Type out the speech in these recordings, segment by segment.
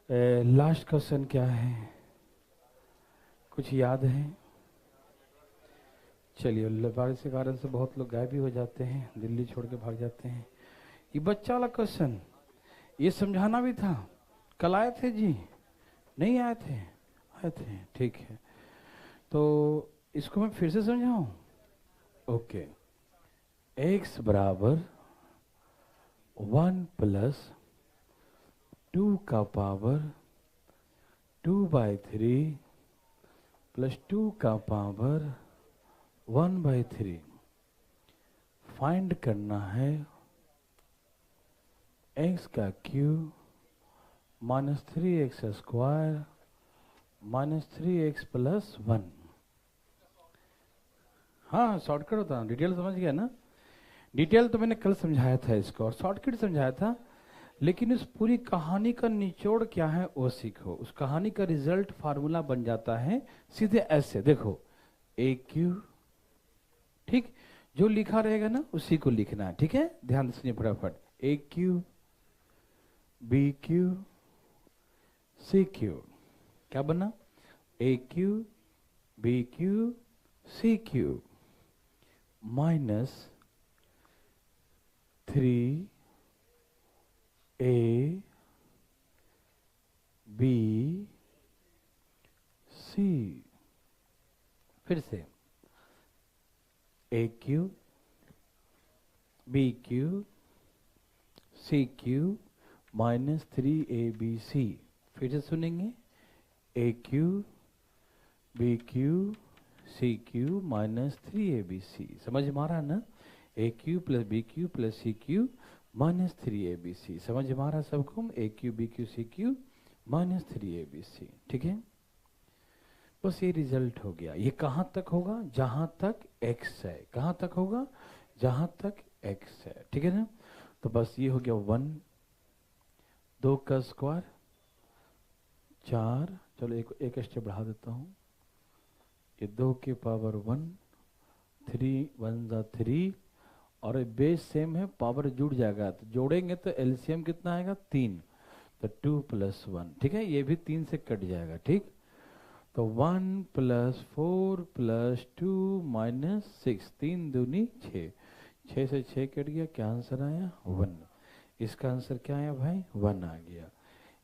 Last question क्या है, कुछ याद है? चलिए, बारिश के कारण से बहुत लोग गायब भी हो जाते हैं, दिल्ली छोड़ के भाग जाते हैं। ये बच्चा वाला क्वेश्चन, ये समझाना भी था। कल आए थे जी? नहीं आए थे? आए थे, ठीक है। तो इसको मैं फिर से समझाऊं? ओके। x बराबर 1 + 2 का पावर 2/3 + 2 का पावर 1/3 फाइंड करना है। x का क्यूब -3x² -3x + 1। हाँ, शॉर्टकट होता है, डिटेल समझ गया ना? डिटेल तो मैंने कल समझाया था इसको, और शॉर्टकट समझाया था। लेकिन इस पूरी कहानी का निचोड़ क्या है वो सीखो। उस कहानी का रिजल्ट फार्मूला बन जाता है सीधे ऐसे, देखो, ए क्यू, ठीक, जो लिखा रहेगा ना उसी को लिखना है, ठीक है? ध्यान से सुनिए फटाफट। A Q, B cube, C cube, क्या बना? A Q, B cube, C cube -3 A B C. फिर से, A Q, B cube, C cube -3abc। फिर से सुनेंगे, A Q, B cube, C cube -3abc। समझ में आ रहा ना? ए cube plus B cube plus C cube -3abc। समझ में आ रहा सबको? A Q, B cube, C cube -3abc, ठीक है? बस ये रिजल्ट हो गया। ये कहाँ तक होगा? जहां तक x है। कहाँ तक होगा? जहां तक x है, ठीक है ना? तो बस ये हो गया 1, 2 का स्क्वायर 4। चलो एक स्टेप बढ़ा देता हूँ। ये 2 की पावर 1, 3 1 जा 3, और बेस सेम है, पावर जुड़ जाएगा तो जोड़ेंगे तो एलसीएम कितना आएगा? 3। तो 2 + 1, ठीक है? ये भी 3 से कट जाएगा, ठीक? तो 1 + 4 + 2 -6, 3 दूनी 6, 6 से 6 कट गया, क्या आंसर आया? 1। इसका आंसर क्या आया भाई? 1 आ गया।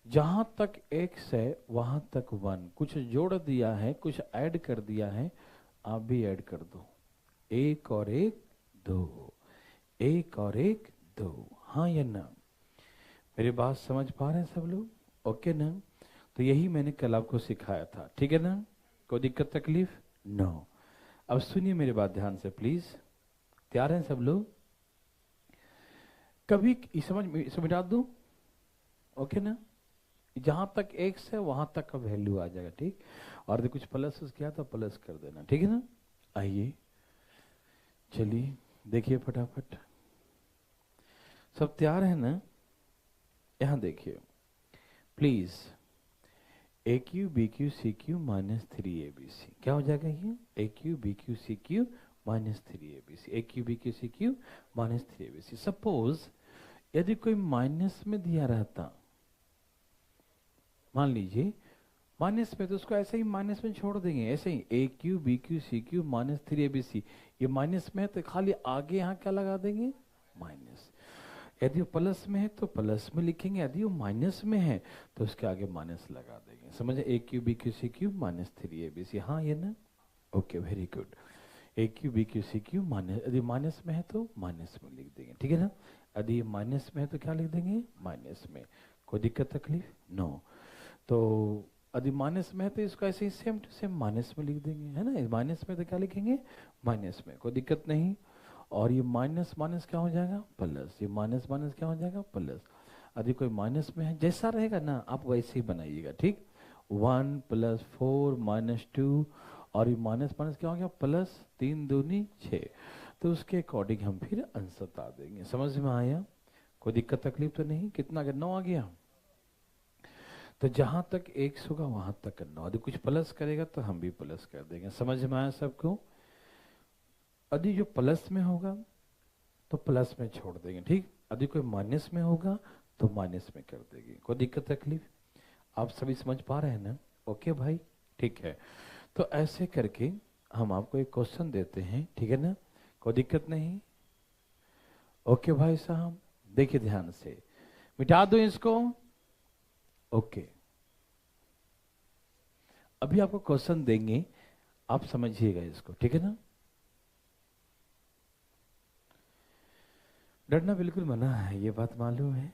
जहां तक x है वहां तक 1। कुछ जोड़ दिया है, कुछ ऐड कर दिया है, आप भी ऐड कर दो। 1 और 1 2, 1 और 1 2। हाँ या ना? मेरी बात समझ पा रहे हैं सब लोग? ओके ना? तो यही मैंने कल आपको सिखाया था, ठीक है ना? कोई दिक्कत तकलीफ? नो। अब सुनिए मेरी बात ध्यान से प्लीज। तैयार हैं सब लोग? कभी समझा दूं? ओके ना? जहां तक x है वहां तक का वैल्यू आ जाएगा, ठीक? और यदि कुछ प्लस किया तो प्लस कर देना, ठीक है ना? आइए, चलिए देखिए फटाफट। सब तैयार है ना? यहां देखिए please. A Q, B cube, C cube -3abc, क्या हो जाएगा ये? A Q, B cube, C cube -3abc। A Q, B cube, C cube -3abc। Suppose यदि कोई माइनस में दिया रहता, मान लीजिए माइनस में, तो उसको ऐसे ही माइनस में छोड़ देंगे, ऐसे ही A Q, B cube, C cube -3abc। ये माइनस में है तो खाली आगे यहाँ क्या लगा देंगे? माइनस। यदि वो प्लस में है तो प्लस में लिखेंगे, यदि वो माइनस में है तो उसके आगे माइनस लगा देंगे। समझे? A Q, B cube, C cube -3abc। हाँ ये ना? Okay, very good. A Q, B cube, C cube minus, यदि माइनस में है तो माइनस में लिख देंगे, ठीक है ना? यदि माइनस में है तो क्या लिख देंगे? माइनस में। कोई दिक्कत तकलीफ? नो। तो यदि माइनस में है तो इसको ऐसे ही सेम टू सेम माइनस में लिख देंगे, है ना? माइनस में तो क्या लिखेंगे? माइनस में। कोई दिक्कत नहीं। और ये माइनस माइनस क्या हो जाएगा? प्लस। ये माइनस माइनस क्या हो जाएगा? प्लस। यदि कोई माइनस में है, जैसा रहेगा ना आप वैसे ही बनाइएगा, ठीक? 1 + 4 -2, और ये माइनस माइनस क्या हो गया? प्लस। 3 दूनी 6। तो उसके अकॉर्डिंग हम फिर आंसर बता देंगे। समझ में आया? कोई दिक्कत तकलीफ तो नहीं? कितना आ गया? 9 आ गया। तो जहां तक x होगा वहां तक करना, यदि कुछ प्लस करेगा तो हम भी प्लस कर देंगे। समझ में आया सबको? यदि जो प्लस में होगा तो प्लस में छोड़ देंगे, ठीक? यदि कोई माइनस में होगा तो माइनस में कर देंगे। कोई दिक्कत तकलीफ? आप सभी समझ पा रहे हैं ना? ओके भाई, ठीक है। तो ऐसे करके हम आपको एक क्वेश्चन देते हैं, ठीक है ना? कोई दिक्कत नहीं। ओके भाई साहब, देखिए ध्यान से, मिटा दो इसको। ओके, अभी आपको क्वेश्चन देंगे, आप समझिएगा इसको, ठीक है ना? डरना बिल्कुल मना है, ये बात मालूम है?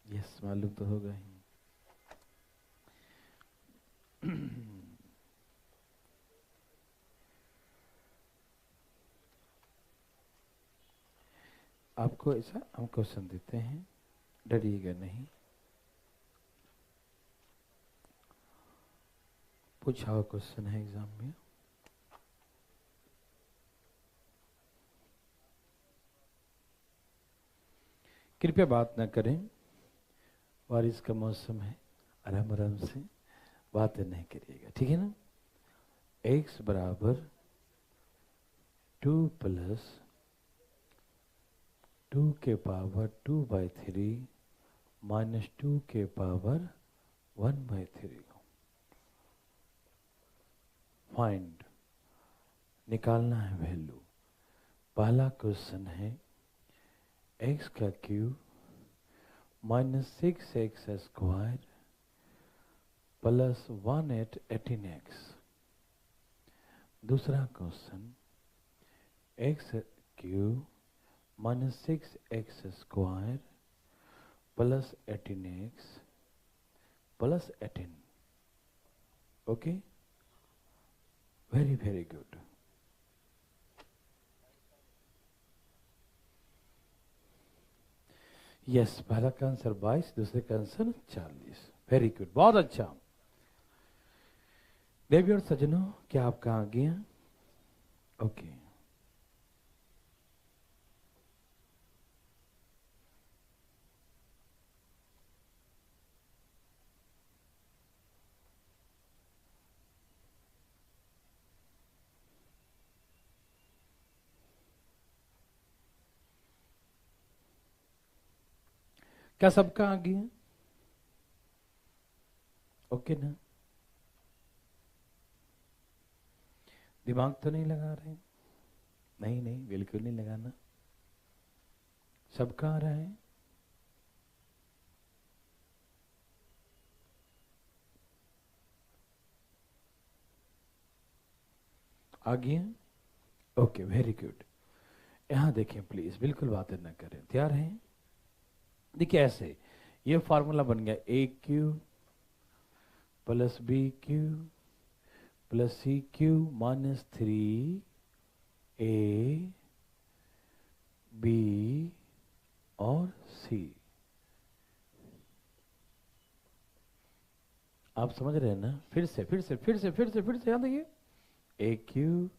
यस, मालूम तो होगा ही। आपको ऐसा हम क्वेश्चन देते हैं, डरिएगा नहीं। पूछा हुआ क्वेश्चन है एग्जाम में। कृपया बात न करें, बारिश का मौसम है, आराम आराम से बातें नहीं करिएगा, ठीक है ना? x बराबर 2 प्लस 2 के पावर 2/3 माइनस 2 के पावर 1/3 फाइंड, निकालना है वैल्यू। पहला क्वेश्चन है x का cube minus 6x square plus 18x। दूसरा question x cube minus 6x square plus 18x plus 18। Okay, very very good. Yes, पहला का आंसर 22, दूसरे का आंसर 40। वेरी गुड, बहुत अच्छा। देवी और सज्जनों, क्या आप कहाँ आ गए? ओके, क्या सबका आ गया? ओके ना? दिमाग तो नहीं लगा रहे? नहीं नहीं, बिल्कुल नहीं लगाना। सबका आ रहा है? आ गया? Okay, very good. यहां देखें प्लीज, बिल्कुल बातें ना करें, तैयार हैं? देखिए ऐसे, ये फॉर्मूला बन गया A cube plus B cube plus C cube minus 3 B और सी। आप समझ रहे हैं ना? फिर से फिर से फिर से फिर से फिर से याद देखिए, A cube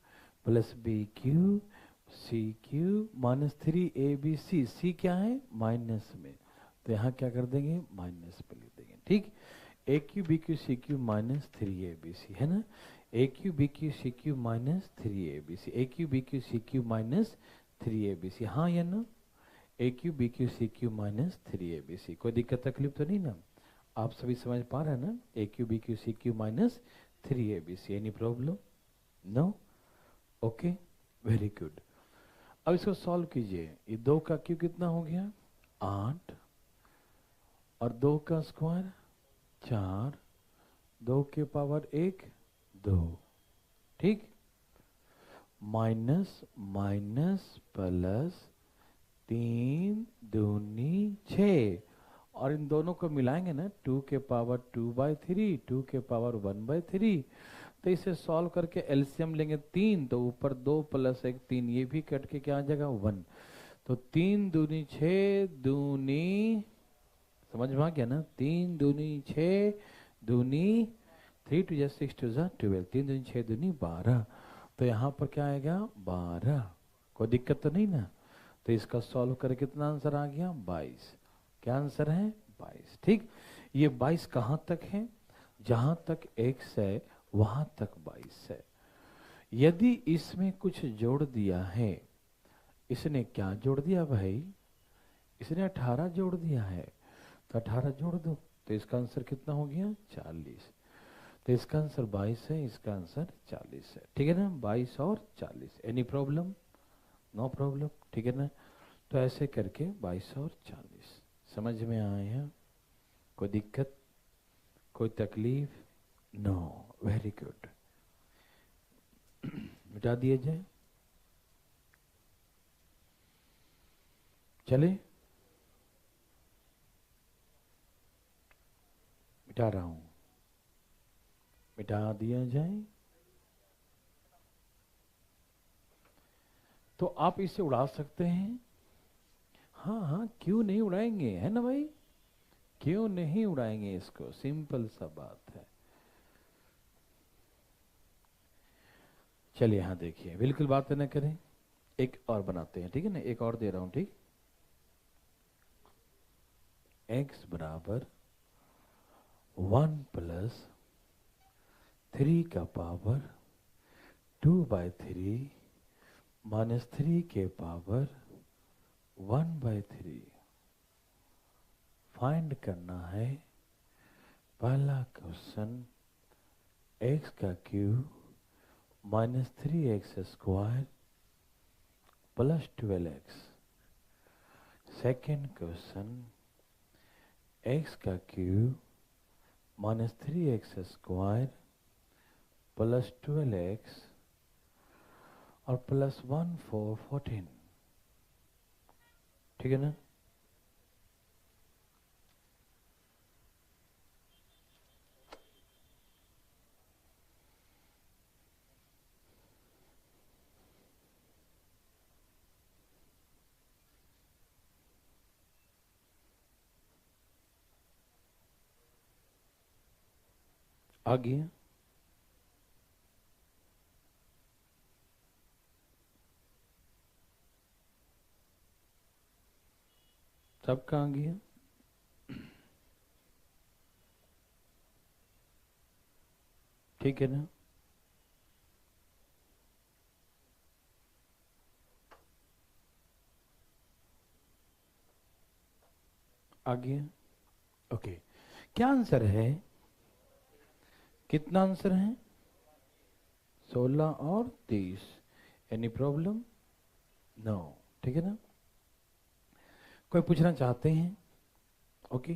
plus B cube C cube minus 3 ABC। C क्या है? माइनस में, तो यहाँ क्या कर देंगे? माइनस पे लिख देंगे, ठीक? A Q B cube C cube minus 3ABC है ना? ए Q B cube C cube minus 3ABC, A Q B cube C cube minus 3ABC, हाँ या ना? ए Q B cube C cube minus 3ABC, कोई दिक्कत तकलीफ तो नहीं ना? आप सभी समझ पा रहे हैं ना? ए Q B cube C cube minus 3ABC, any problem? No? Okay, very good. अब इसको सॉल्व कीजिए। ये 2 का क्यू कितना हो गया? 8, और 2 का स्क्वायर 4, 2 के पावर 1 2, ठीक? माइनस माइनस प्लस 3 दूनी 6, और इन दोनों को मिलाएंगे ना, 2 के पावर 2/3 2 के पावर 1/3, तो इसे सॉल्व करके एलसीएम लेंगे 3, तो ऊपर 2 प्लस 1 3, ये भी कट के क्या आ जाएगा? 1। तो 3 दूनी 6 दूनी, समझ में आ गया ना? 3 दूनी 6 दूनी 3 2 6 2 12, 3 दूनी 6 दूनी 12, तो यहाँ पर क्या आएगा? 12। कोई दिक्कत तो नहीं ना? तो इसका सॉल्व करके कितना आंसर आ गया? 22। क्या आंसर है? 22, ठीक? ये 22 कहाँ तक है? जहां तक x है वहां तक 22 है। यदि इसमें कुछ जोड़ दिया है, इसने क्या जोड़ दिया भाई? इसने 18 जोड़ दिया है, तो 18 जोड़ दो, तो इसका आंसर कितना हो गया 40। तो इसका आंसर 22 है, इसका आंसर 40 है। ठीक है ना, 22 और 40। Any problem? No problem. ठीक है ना, तो ऐसे करके 22 और 40 समझ में आया? कोई दिक्कत, कोई तकलीफ? No, very good. मिटा दिया जाए, चले? मिटा रहा हूं, मिटा दिया जाए। तो आप इसे उड़ा सकते हैं। हाँ हाँ, क्यों नहीं उड़ाएंगे, है ना भाई? क्यों नहीं उड़ाएंगे इसको, सिंपल सा बात है। चलिए यहां देखिए, बिल्कुल बात न करें, एक और बनाते हैं। ठीक है ना, एक और दे रहा हूं। ठीक, x बराबर 1 प्लस 3 का पावर 2/3 माइनस 3 के पावर 1/3 फाइंड करना है। पहला क्वेश्चन, x का cube minus 3x square plus 12x। Second question, x का cube minus 3x square plus 12x और प्लस 1 4 14। ठीक है ना? आ गया? सबका आ गया? ठीक है ना? आ गया? ओके, क्या आंसर है? कितना आंसर है? 16 और 30। Any problem? नो। ठीक है ना? कोई पूछना चाहते हैं? ओके,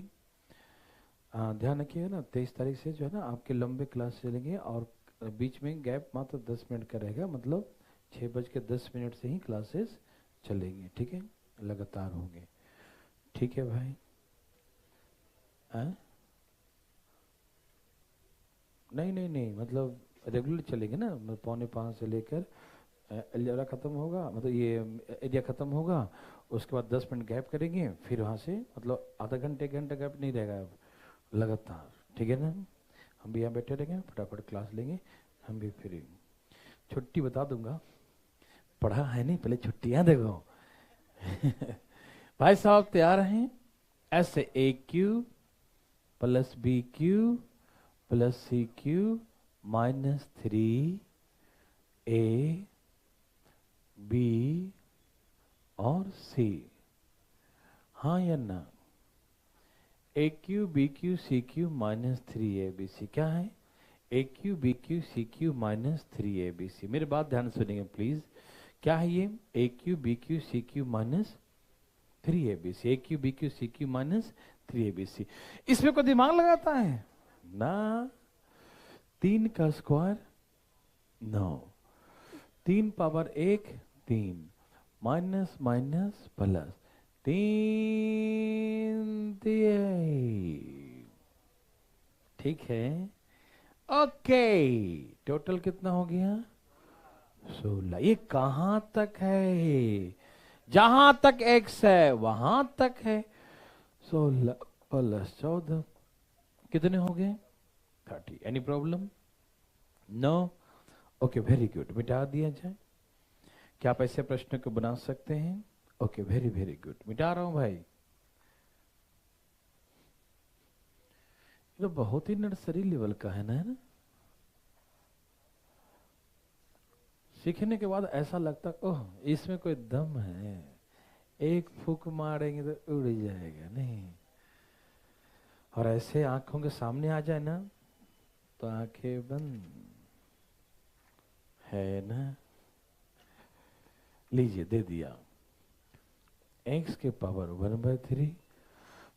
ध्यान रखिएगा ना, 23 तारीख से जो है ना आपके लंबे क्लास चलेंगे और बीच में गैप मात्र 10 मिनट का रहेगा, मतलब 6:10 से ही क्लासेस चलेंगे। ठीक है, लगातार होंगे। ठीक है भाई? नहीं नहीं नहीं, मतलब रेगुलर चलेंगे ना, मतलब 4:45 से लेकर एरिया खत्म होगा, मतलब ये एरिया खत्म होगा, उसके बाद 10 मिनट गैप करेंगे, फिर वहाँ से मतलब आधा घंटे 1 घंटा गैप नहीं रहेगा अब, लगातार। ठीक है ना? हम भी यहाँ बैठे रहेंगे, फटाफट क्लास लेंगे, हम भी फ्री। छुट्टी बता दूंगा, पढ़ा है नहीं, पहले छुट्टियाँ देखो। भाई साहब तैयार हैं? ऐसे AQ plus BQ plus CQ minus 3A B और C। हाँ या ना? AQ BQ CQ minus 3ABC क्या है? AQ BQ CQ minus 3ABC। मेरे बात ध्यान से सुनिए प्लीज, क्या है ये? AQ BQ CQ minus 3ABC। AQ BQ CQ minus 3ABC। इसमें कोई दिमाग लगाता है ना? 3 का square 9, 3 power 1 3, minus minus plus 3 तिहाई। ठीक है? ओके, टोटल कितना हो गया? 16। ये कहां तक है? जहां तक x है वहां तक है। 16 प्लस 14 कितने हो गए? 30। Any problem? No. Okay, very good. मिटा दिया जाए। क्या आप ऐसे प्रश्न को बना सकते हैं? Okay, very very good. मिटा रहा हूं भाई। ये तो बहुत ही नर्सरी लेवल का है ना? सीखने के बाद ऐसा लगता ओह इसमें कोई दम है, एक फूक मारेंगे तो उड़ जाएगा। नहीं, और ऐसे आंखों के सामने आ जाए ना तो आंखें बंद, है ना। लीजिए दे दिया, x के पावर 1/3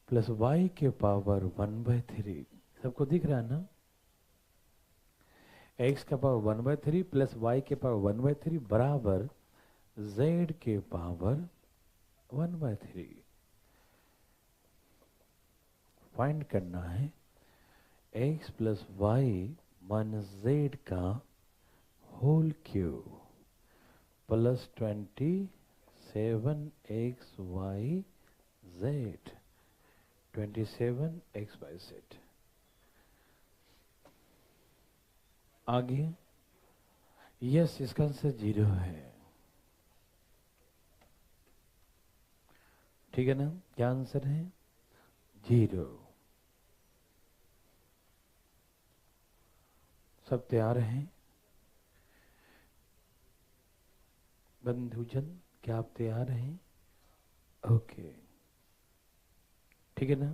प्लस y के पावर 1/3। सबको दिख रहा है ना? x का पावर 1/3 प्लस y के पावर 1/3 बराबर z के पावर 1/3। फाइंड करना है x plus Y minus Z का whole cube plus 27xy z 27x/z। आगे यस, इसका आंसर 0 है। ठीक है ना? क्या आंसर है? 0। सब तैयार हैं बंधुजन? क्या आप तैयार हैं? ओके, ठीक है ना?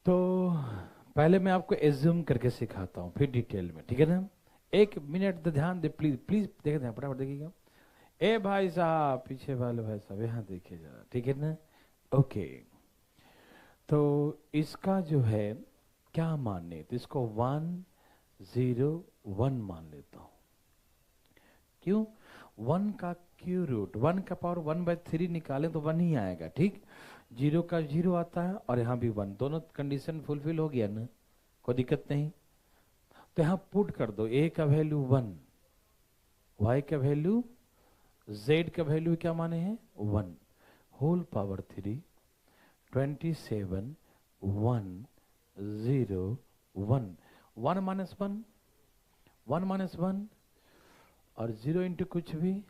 तो पहले मैं आपको एज्यूम करके सिखाता हूं, फिर डिटेल में, ठीक है ना? 1 मिनट ध्यान दे प्लीज, प्लीज देख दें, फटाफट देखिएगा। ए भाई साहब, पीछे वाले भाई साहब यहाँ देखिए जरा, ठीक है ना? ओके, तो इसका जो है क्या माने, तो इसको 1 0 1 मान लेता हूं। क्यों? 1 का क्यू रूट, 1 का पावर 1/3 निकाले तो 1 ही आएगा, ठीक। 0 का 0 आता है और यहाँ भी 1, दोनों कंडीशन फुलफिल हो गया ना, कोई दिक्कत नहीं। तो यहाँ पुट कर दो, a का वैल्यू 1, y का वैल्यू, z का वैल्यू क्या माने हैं 1, होल पावर 3 27 1 0 1 1 माइनस 1 1 माइनस 1 और 0 इंटू कुछ भी,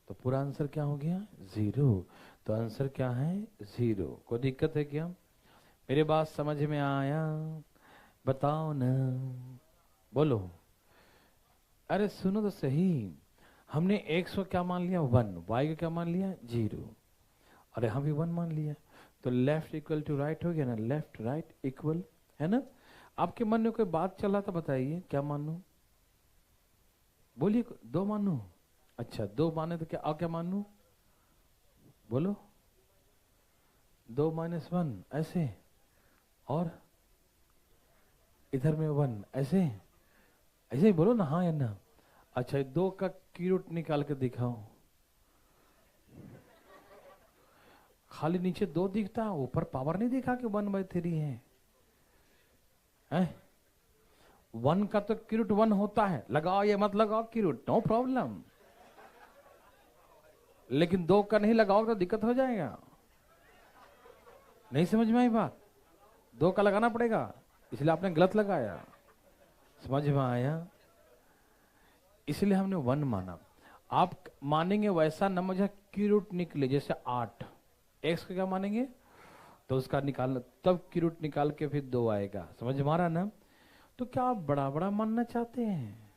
तो पूरा आंसर क्या हो गया 0। तो आंसर क्या है 0। कोई दिक्कत है क्या? मेरे बात समझ में आया? बताओ ना, बोलो। अरे सुनो तो सही, हमने x को क्या मान लिया 1, y को क्या मान लिया 0, और यहाँ भी 1 मान लिया। तो लेफ्ट इक्वल टू राइट हो गया ना, लेफ्ट राइट इक्वल, है ना? आपके मन में कोई बात चला तो बताइए, क्या मानूं? बोलिए, 2 मानूं? अच्छा 2 माने तो क्या, और क्या मानूं? बोलो। 2 माइनस 1 ऐसे, और इधर में 1 ऐसे, ऐसे ही बोलो ना, हाँ या ना। अच्छा 2 का क्यूट निकाल के दिखाओ। खाली नीचे 2 दिखता है, ऊपर पावर नहीं दिखा कि 1/3 है, हैं? 1 का तो क्यूट 1 होता है, लगाओ ये मत लगाओ क्यूट, नो प्रॉब्लम, लेकिन 2 का नहीं लगाओ तो दिक्कत हो जाएगा। नहीं समझ में आई बात? 2 का लगाना पड़ेगा, इसलिए आपने गलत लगाया। समझ में आया? इसलिए हमने 1 माना। आप मानेंगे वैसा नंबर जहां की रूट निकले, जैसे 8, x का क्या मानेंगे, तो उसका निकालना, तब की रूट निकाल के फिर 2 आएगा। समझ में आ रहा ना? तो क्या आप बड़ा बड़ा मानना चाहते हैं?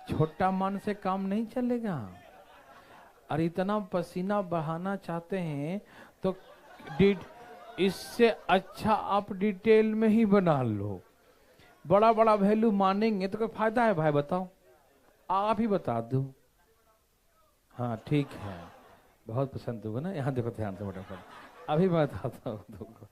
छोटा मान से काम नहीं चलेगा। और इतना पसीना बहाना चाहते हैं तो इससे अच्छा आप डिटेल में ही बना लो। बड़ा बड़ा वैल्यू मानेंगे तो कोई फायदा है भाई? बताओ, आप ही बता दो। हाँ ठीक है, बहुत पसंद होगा ना। यहाँ देखो ध्यान से, फटाफट अभी बताता हूँ तुमको,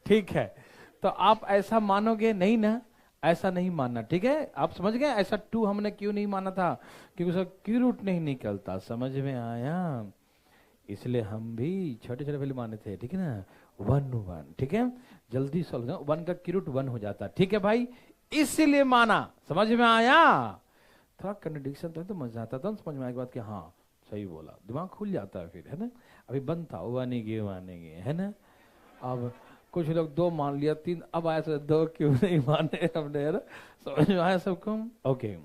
ठीक है? तो आप ऐसा मानोगे नहीं ना, ऐसा नहीं मानना, ठीक है? आप समझ गए ऐसा 2 हमने क्यों नहीं माना था? क्योंकि उसका क्यू रूट नहीं निकलता। समझ में आया? इसलिए हम भी छोटे छोटे वैल्यू माने थे, ठीक है ना? 1 1, ठीक है? जल्दी सॉल्व, 1 का क्यू रूट 1 हो जाता, ठीक है भाई? इसीलिए माना। समझ में आया? थोड़ा कंट्रडिक्शन तो मजा आता था, समझ में आया बात कि हाँ सही बोला, दिमाग खुल जाता है फिर, है ना? अभी बनता मानेंगे, है ना? अब कुछ लोग 2 मान लिया, 3, अब आया तो 2 क्यों नहीं माने हमने, है ना? समझ में आया सबको? ओके,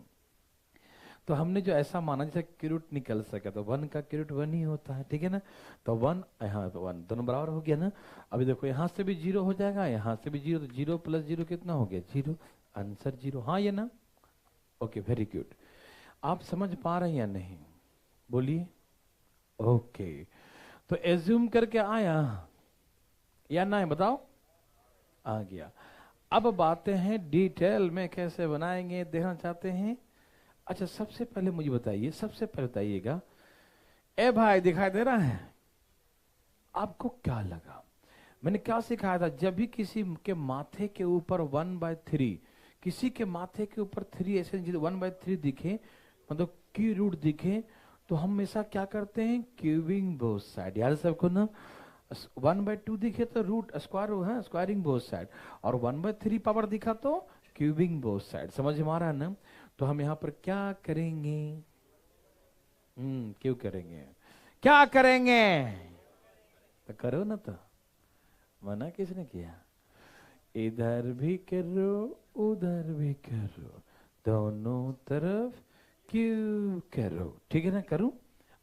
तो हमने जो ऐसा माना जैसे क्यूट निकल सके, तो 1 का क्यूट 1 ही होता है, ठीक है ना? तो 1 यहाँ तो 1 दोनों बराबर हो गया ना। अभी देखो यहाँ से भी 0 हो जाएगा, यहाँ से भी 0, तो 0 प्लस 0 कितना हो गया 0, आंसर 0, हाँ ये ना? Okay very good. आप समझ पा रहे हैं या नहीं, बोलिए। ओके, तो एज्यूम करके आया या ना, बताओ। आ गया। अब बातें हैं डिटेल में कैसे बनाएंगे, देखना चाहते हैं। अच्छा, सबसे पहले मुझे बताइए, सबसे पहले बताइएगा, ए भाई दिखाई दे रहा है आपको? क्या लगा मैंने क्या सिखाया था? जब भी किसी के माथे के ऊपर 1/3, किसी के माथे के ऊपर 3 ऐसे 1/3 दिखे, मतलब की रूट दिखे, तो हम हमेशा क्या करते हैं? Cubing both side. याद है सबको ना? 1/2 दिखे तो रूट स्क्वायर है, स्क्वायरिंग बोथ साइड। और 1/3 पावर दिखा तो क्यूबिंग बोथ साइड। समझ में आ रहा है ना? तो हम यहाँ पर क्या करेंगे? क्यों करेंगे? क्या करेंगे? तो करो ना, तो मना किसने किया? इधर भी करो उधर भी करो, दोनों तरफ क्यों करो। ठीक है ना? करूं?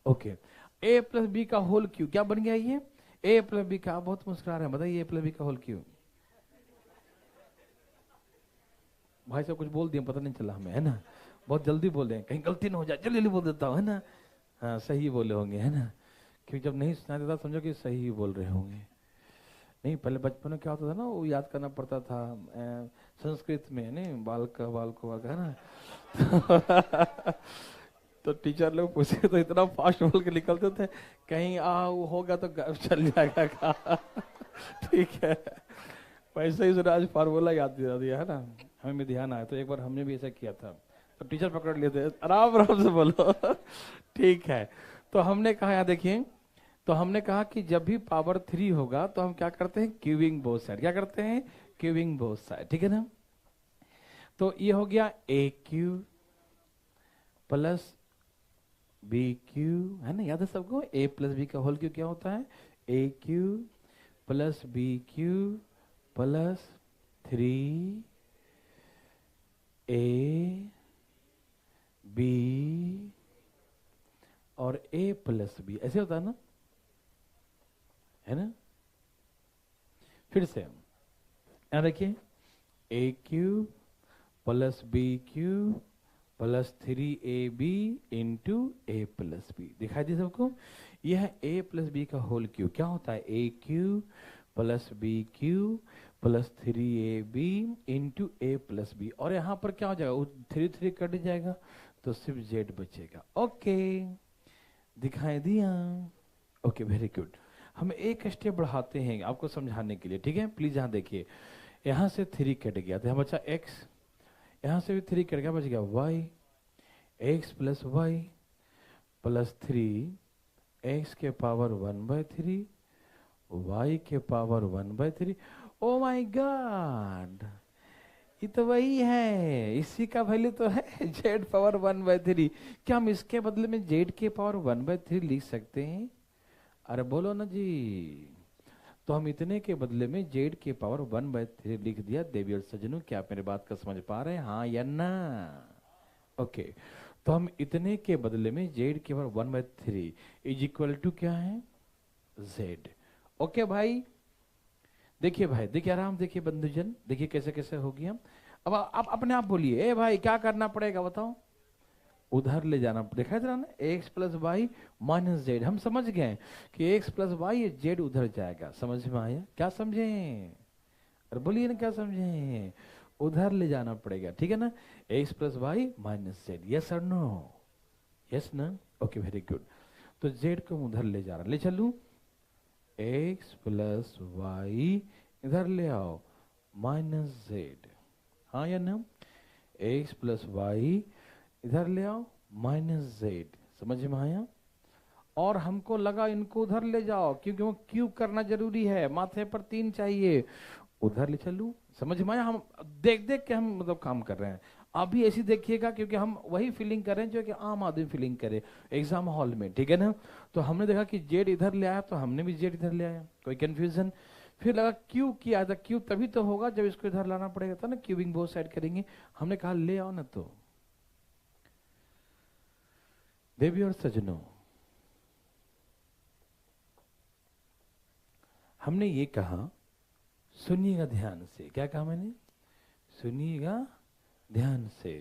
ओके। ए प्लस बी का होल क्यू क्या बन गया ये? ए प्लस बी का, बहुत मुस्कुरा रहे हैं, बताइए ए प्लस बी का होल क्यू। भाई साहब कुछ बोल दिए, पता नहीं चला हमें, है ना? बहुत जल्दी बोले, कहीं गलती ना हो जाए, जल्दी जल्दी बोल देता हूँ, है ना? हाँ सही बोले होंगे, है ना? क्योंकि जब नहीं सुना देता समझो कि सही ही बोल रहे होंगे। नहीं, पहले बचपन में क्या होता था ना, वो याद करना पड़ता था संस्कृत में, नहीं बाल का है ना? तो टीचर लोग पूछे तो इतना फास्ट बोल के निकलते थे, कहीं वो होगा तो चल जाएगा का। ठीक है, वैसे ही आज फार्मूला याद दिला दिया, है ना? हमें भी ध्यान आया, तो एक बार हमने भी ऐसा किया था, तो टीचर पकड़ लेते, आराम आराम से बोलो। ठीक है, तो हमने कहा, यहाँ देखिए, तो हमने कहा कि जब भी पावर 3 होगा तो हम क्या करते हैं? Cubing both side. क्या करते हैं? Cubing both side. ठीक है ना? तो ये हो गया A cube plus B cube, है ना? याद है सबको? ए प्लस बी का होल क्यू क्या होता है? A cube plus B cube plus 3 A B और ए प्लस बी, ऐसे होता है ना? है ना? फिर से यहाँ देखिए, A cube plus B cube plus 3ab into A plus B. दिखाई दी सबको? यह ए प्लस बी का होल क्यू क्या होता है? A cube plus B cube plus 3ab into A plus B. और यहाँ पर क्या हो जाएगा? 3 कट जाएगा तो सिर्फ जेड बचेगा। ओके, दिखाई दिया? Okay very good. हम एक स्टेप बढ़ाते हैं आपको समझाने के लिए, ठीक है? प्लीज यहाँ देखिए, यहाँ से 3 कट गया तो यहाँ बचा x, यहाँ से भी 3 कट गया, बच गया y, x plus y plus 3 x के पावर 1/3 y के पावर 1/3। ओ माय गॉड, ये तो वही है, इसी का वैल्यू तो है z पावर 1/3। क्या हम इसके बदले में z के पावर 1/3 लिख सकते हैं? अरे बोलो ना जी। तो हम इतने के बदले में जेड के पावर 1/3 लिख दिया। देवी और सज्जनों, क्या आप मेरी बात का समझ पा रहे हैं? हाँ या ना? ओके, तो हम इतने के बदले में जेड के पावर 1/3 इज इक्वल टू क्या है? जेड। ओके भाई, देखिए भाई, देखिए आराम, देखिए बंधुजन, देखिए कैसे कैसे हो गया। अब आप अपने आप बोलिए, ए भाई क्या करना पड़ेगा बताओ? उधर ले जाना, देखा था ना, x plus Y minus z. हम समझ गए कि एक्स प्लस वाई जेड उधर जाएगा। समझ में आया? क्या समझे? अरे बोलिए ना, क्या समझे? उधर ले जाना पड़ेगा, ठीक है ना? X plus Y minus z, yes और नो? यस ना? Okay very good. तो जेड को उधर ले जा रहा, ले चलू, एक्स प्लस वाई इधर ले आओ माइनस जेड, हाँ या ना? एक्स प्लस वाई इधर ले आओ माइनस जेड। समझ में आया? और हमको लगा इनको उधर ले जाओ क्योंकि वो क्यूब करना जरूरी है, माथे पर 3 चाहिए, उधर ले चलू। समझ में आया? हम देख देख के हम मतलब काम कर रहे हैं। आप भी ऐसी देखिएगा, क्योंकि हम वही फीलिंग कर रहे हैं जो कि आम आदमी फीलिंग करे एग्जाम हॉल में, ठीक है ना? तो हमने देखा कि जेड इधर ले आया तो हमने भी जेड इधर ले आया, कोई कंफ्यूजन? फिर लगा क्यूब किया था, क्यूब तभी तो होगा जब इसको इधर लाना पड़ेगा था ना, क्यूबिंग बोथ साइड करेंगे। हमने कहा ले आओ ना। तो देवी और सज्जनों, हमने ये कहा, सुनिएगा ध्यान से, क्या कहा मैंने? सुनिएगा ध्यान से।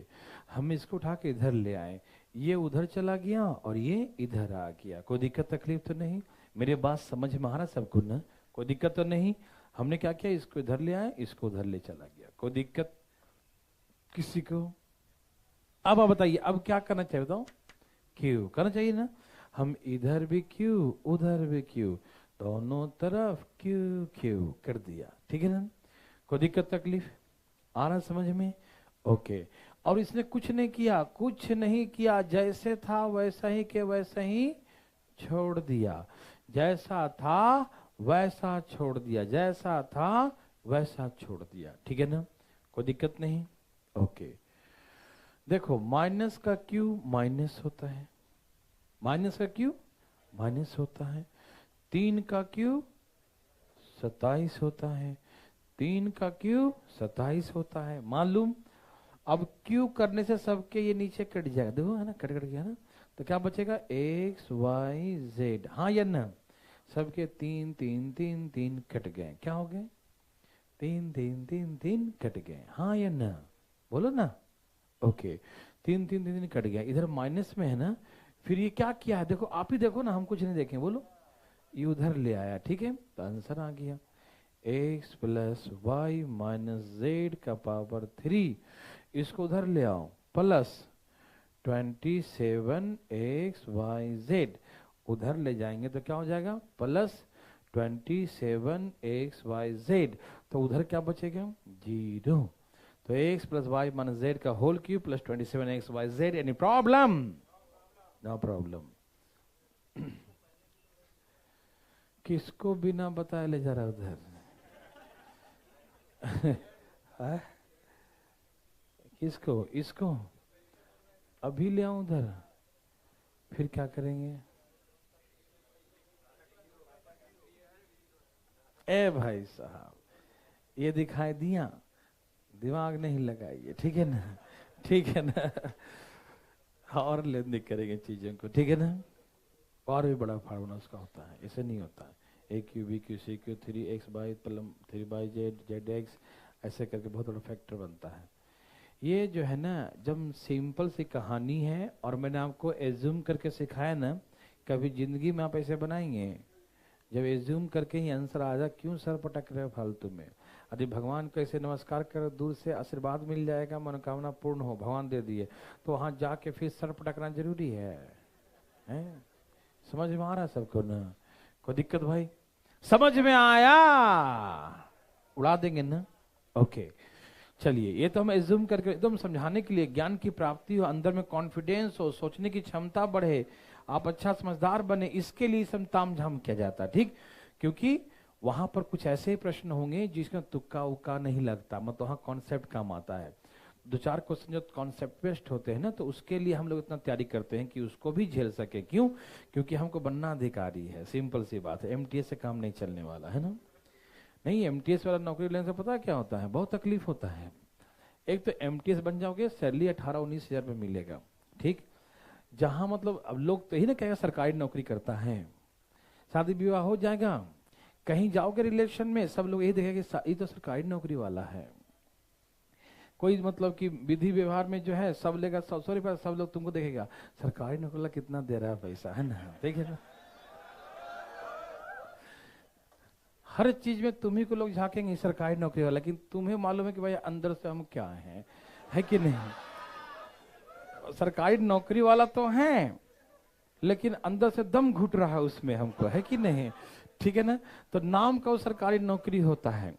हम इसको उठा के इधर ले आए, ये उधर चला गया और ये इधर आ गया, कोई दिक्कत तकलीफ तो नहीं? मेरे बात समझ में आ रहा सबको ना? कोई दिक्कत तो नहीं? हमने क्या किया, इसको इधर ले आए, इसको उधर ले चला गया, कोई दिक्कत किसी को? अब आप बताइए, अब क्या करना चाहिए बताओ? क्यू करना चाहिए ना? हम इधर भी क्यू उधर भी क्यू, दोनों तरफ क्यू क्यू कर दिया, ठीक है ना? कोई दिक्कत तकलीफ आ रहा समझ में? ओके। और इसने कुछ नहीं किया, कुछ नहीं किया, जैसे था वैसा ही के वैसा ही छोड़ दिया, जैसा था वैसा छोड़ दिया, जैसा था वैसा छोड़ दिया, ठीक है ना? कोई दिक्कत नहीं? ओके। देखो माइनस का क्यू माइनस होता है, माइनस का क्यू माइनस होता है, 3 का क्यू 27 होता है, 3 का क्यू 27 होता है, मालूम? अब क्यू करने से सबके ये नीचे कट जाएगा, देखो है ना, कट कट गया ना, तो क्या बचेगा? एक्स वाई जेड, हाँ या ना? सबके 3 3 3 3 कट गए, क्या हो गए? 3 3 3 3 कट गए, हाँ या ना? बोलो ना। ओके, 3 3 3 3 कट गया, इधर माइनस में है ना, फिर ये क्या किया है देखो, आप ही देखो ना, हम कुछ नहीं देखें, बोलो। ये उधर ले आया, ठीक है, तो आंसर आ गया x plus Y minus Z का पावर 3, इसको उधर ले आओ, प्लस 27xyz, उधर ले जाएंगे तो क्या हो जाएगा? प्लस 27xyz, तो उधर क्या बचेगा? 0। तो x plus Y minus Z का whole cube plus 27xyz, any problem? No problem. किसको बिना बताए ले जा रहा उधर? किसको? इसको अभी ले आऊं उधर, फिर क्या करेंगे? ए भाई साहब, ये दिखाई दिया, दिमाग नहीं लगाइए, ठीक है ना? ठीक है ना? और लेन देन करेंगे चीजों को, ठीक है ना? और भी बड़ा फार्मूला उसका होता है, ऐसे नहीं होता है। A Q B cube C cube 3x by 3 Z X, ऐसे करके बहुत बड़ा फैक्टर बनता है। ये जो है ना, जब सिंपल सी कहानी है और मैंने आपको एज्यूम करके सिखाया ना, कभी जिंदगी में आप ऐसे बनाएंगे? जब एज्यूम करके ही आंसर आ जाए, क्यों सर पटक रहे हो फालतू में? यदि भगवान को ऐसे नमस्कार करो, दूर से आशीर्वाद मिल जाएगा, मनोकामना पूर्ण हो, भगवान दे दिए, तो वहां जाके फिर सर पटकना जरूरी है? समझ में आ रहा है सबको ना? कोई दिक्कत भाई? समझ में आया? उड़ा देंगे ना? ओके, चलिए, ये तो हम एज्यूम करके एकदम समझाने के लिए, ज्ञान की प्राप्ति हो, अंदर में कॉन्फिडेंस हो, सोचने की क्षमता बढ़े, आप अच्छा समझदार बने, इसके लिए सब ताम झाम किया जाता है, ठीक? क्योंकि वहां पर कुछ ऐसे प्रश्न होंगे जिसका तुक्का उक्का नहीं लगता, मतलब वहां कॉन्सेप्ट काम आता है। 2-4 क्वेश्चन जो कॉन्सेप्ट बेस्ड होते हैं ना, तो उसके लिए हम लोग इतना तैयारी करते हैं कि उसको भी झेल सके। क्यों? क्योंकि हमको बनना अधिकारी है, सिंपल सी बात है। एमटीएस से काम नहीं चलने वाला है ना? नहीं, एमटीएस वाला नौकरी लेने से पता क्या होता है? बहुत तकलीफ होता है। एक तो एमटीएस बन जाओगे, सैलरी 18-19 हजार रुपये मिलेगा, ठीक? जहां मतलब अब लोग तो ही ना कहेगा सरकारी नौकरी करता है, शादी विवाह हो जाएगा, कहीं जाओगे रिलेशन में, सब लोग यही देखेंगे ये तो सरकारी नौकरी वाला है। कोई मतलब कि विधि व्यवहार में जो है सब लेगा 100 रुपया, सब लोग तुमको देखेगा सरकारी नौकरी वाला कितना दे रहा है पैसा, है ना? ठीक है ना? हर चीज में तुम्ही को लोग झांकेंगे सरकारी नौकरी वाला, लेकिन तुम्हें मालूम है कि भाई अंदर से हम क्या है कि नहीं? सरकारी नौकरी वाला तो है, लेकिन अंदर से दम घुट रहा है उसमें हमको, है कि नहीं? ठीक है ना? तो नाम का वो सरकारी नौकरी होता है।